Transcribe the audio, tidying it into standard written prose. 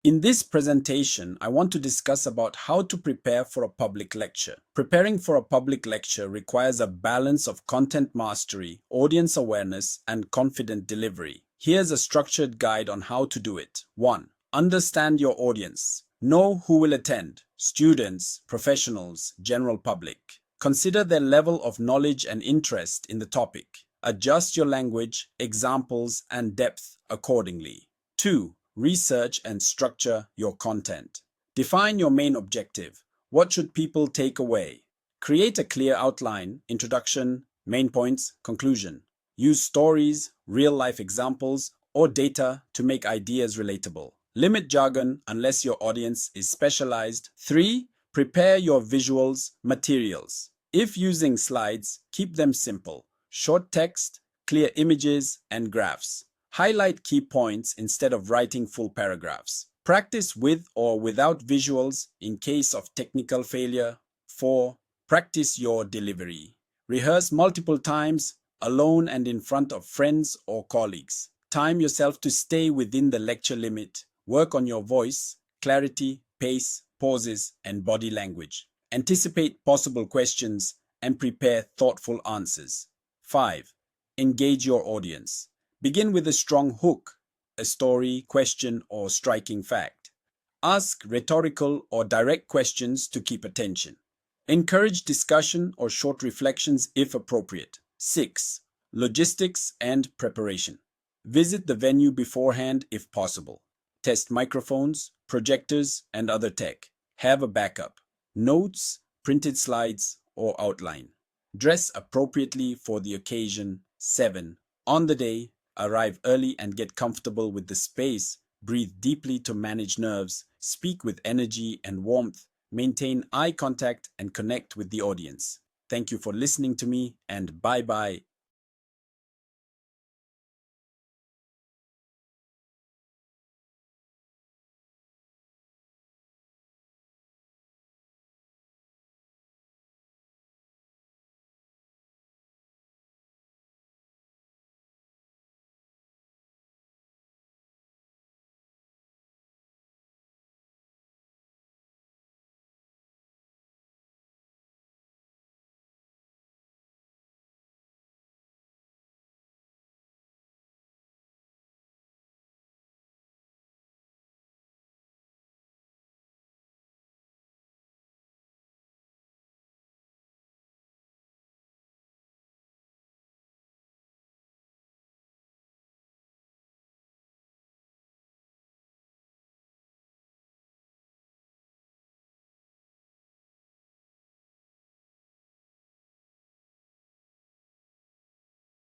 In this presentation, I want to discuss about how to prepare for a public lecture. Preparing for a public lecture requires a balance of content mastery, audience awareness, and confident delivery. Here's a structured guide on how to do it. 1. Understand your audience. Know who will attend: students, professionals, general public. Consider their level of knowledge and interest in the topic. Adjust your language, examples, and depth accordingly. 2. Research and structure your content. Define your main objective. What should people take away? Create a clear outline: introduction, main points, conclusion. Use stories, real-life examples, or data to make ideas relatable. Limit jargon unless your audience is specialized. 3. Prepare your visuals materials. If using slides, keep them simple: short text, clear images, and graphs. Highlight key points instead of writing full paragraphs. Practice with or without visuals in case of technical failure. 4. Practice your delivery. Rehearse multiple times, alone and in front of friends or colleagues. Time yourself to stay within the lecture limit. Work on your voice, clarity, pace, pauses, and body language. Anticipate possible questions and prepare thoughtful answers. 5. Engage your audience. Begin with a strong hook, a story, question, or striking fact. Ask rhetorical or direct questions to keep attention. Encourage discussion or short reflections if appropriate. 6. Logistics and preparation. Visit the venue beforehand if possible. Test microphones, projectors, and other tech. Have a backup: notes, printed slides, or outline. Dress appropriately for the occasion. 7. On the day, arrive early and get comfortable with the space. Breathe deeply to manage nerves. Speak with energy and warmth. Maintain eye contact and connect with the audience. Thank you for listening to me, and bye bye.